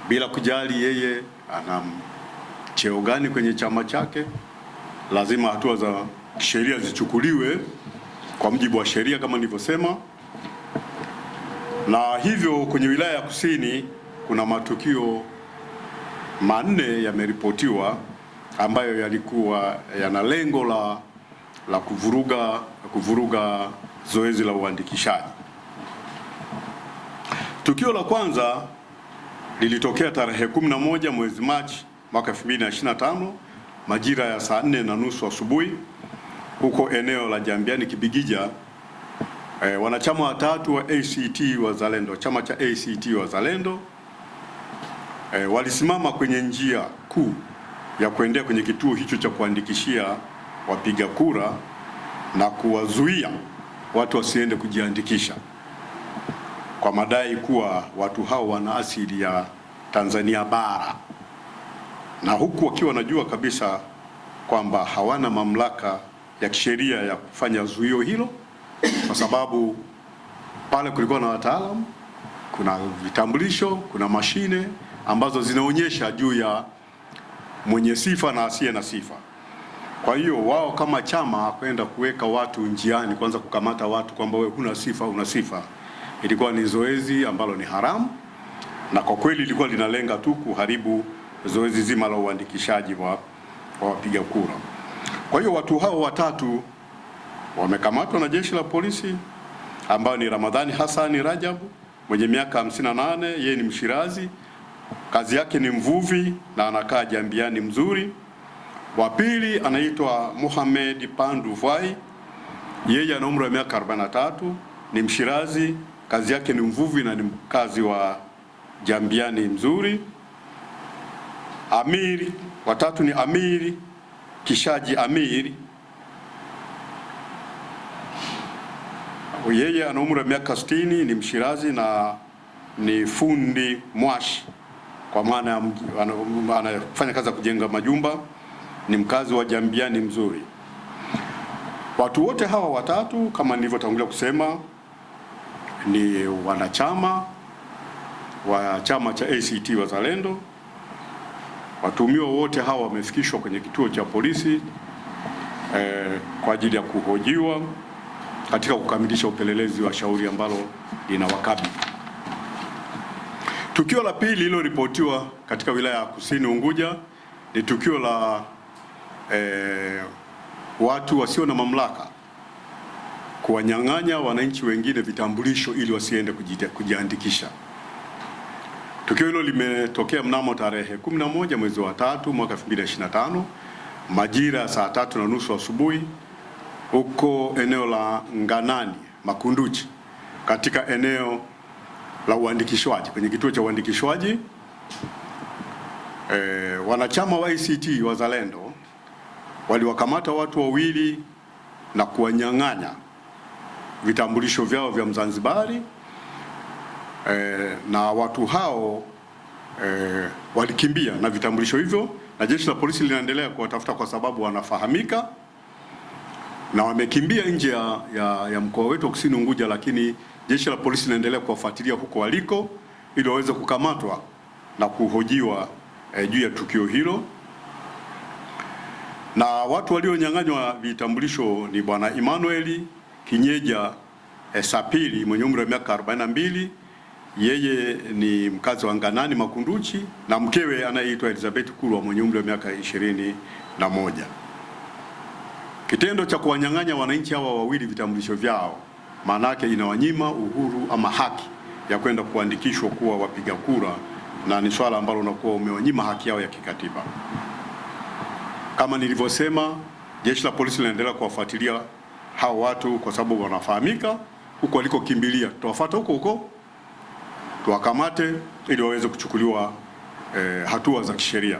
bila kujali yeye ana cheo gani kwenye chama chake. Lazima hatua za sheria zichukuliwe kwa mujibu wa sheria kama nilivyosema. Na hivyo kwenye wilaya ya Kusini kuna matukio manne yameripotiwa ambayo yalikuwa yana lengo la kuvuruga zoezi la uandikishaji. Tukio la kwanza lilitokea tarehe 11 mwezi Machi mwaka 2025 majira ya saa 4:30 asubuhi huko eneo la Jambiani Kibigija. Wanachama watatu wa ACT Wazalendo, chama cha ACT Wazalendo, walisimama kwenye njia kuu ya kuendea kwenye kituo hicho cha kuandikishia wapiga kura na kuwazuia watu wasiende kujiandikisha kwa madai kuwa watu hao wana asili ya Tanzania bara, na huku wakiwa wanajua kabisa kwamba hawana mamlaka ya kisheria ya kufanya zuio hilo, kwa sababu pale kulikuwa na wataalamu, kuna vitambulisho, kuna mashine ambazo zinaonyesha juu ya mwenye sifa na asiye na sifa. Kwa hiyo wao kama chama kwenda kuweka watu njiani, kwanza kukamata watu kwamba wewe huna sifa, una sifa, ilikuwa ni zoezi ambalo ni haramu, na kwa kweli ilikuwa linalenga tu kuharibu zoezi zima la uandikishaji wa wapiga kura. Kwa hiyo watu hao watatu wamekamatwa na jeshi la polisi, ambao ni Ramadhani Hassan Rajabu mwenye miaka 58, yeye ni Mshirazi, kazi yake ni mvuvi na anakaa Jambiani Mzuri. Wa pili anaitwa Mohamed Pandu Vai, yeye ana umri wa miaka 43, ni Mshirazi, kazi yake ni mvuvi na ni mkazi wa Jambiani Mzuri. Amiri, watatu ni Amiri Kishaji Amiri, yeye ana umri wa miaka 60, ni Mshirazi na ni fundi mwashi, kwa maana anafanya kazi ya kujenga majumba, ni mkazi wa Jambiani Mzuri. Watu wote hawa watatu kama nilivyotangulia kusema ni wanachama wa chama cha ACT Wazalendo. Watuhumiwa wote hawa wamefikishwa kwenye kituo cha polisi kwa ajili ya kuhojiwa katika kukamilisha upelelezi wa shauri ambalo linawakabili. Tukio la pili lililoripotiwa katika wilaya ya Kusini Unguja ni tukio la watu wasio na mamlaka kuwanyang'anya wananchi wengine vitambulisho ili wasiende kujiandikisha. Tukio hilo limetokea mnamo tarehe 11 mwezi wa 3 mwaka 2025 majira ya saa 3:30 asubuhi huko eneo la Nganani Makunduchi, katika eneo la uandikishwaji, kwenye kituo cha uandikishwaji. Wanachama wa ACT Wazalendo waliwakamata watu wawili na kuwanyang'anya vitambulisho vyao vya Mzanzibari, na watu hao walikimbia na vitambulisho hivyo, na jeshi la polisi linaendelea kuwatafuta kwa sababu wanafahamika na wamekimbia nje ya mkoa wetu wa Kusini Unguja, lakini jeshi la polisi linaendelea kuwafuatilia huko waliko ili waweze kukamatwa na kuhojiwa juu ya tukio hilo. Na watu walionyang'anywa vitambulisho ni bwana Emmanuel Kinyeja Sapili mwenye umri wa miaka 42, yeye ni mkazi wa Nganani Makunduchi, na mkewe anayeitwa Elizabeth Kulwa mwenye umri wa miaka 21. Kitendo cha kuwanyang'anya wananchi hawa wawili vitambulisho vyao maana yake inawanyima uhuru ama haki ya kwenda kuandikishwa kuwa wapiga kura, na ni swala ambalo unakuwa umewanyima haki yao ya kikatiba. Kama nilivyosema, jeshi la polisi linaendelea kuwafuatilia hao watu kwa sababu wanafahamika huko walikokimbilia. Tuwafuate huko tuwakamate ili waweze kuchukuliwa hatua za kisheria.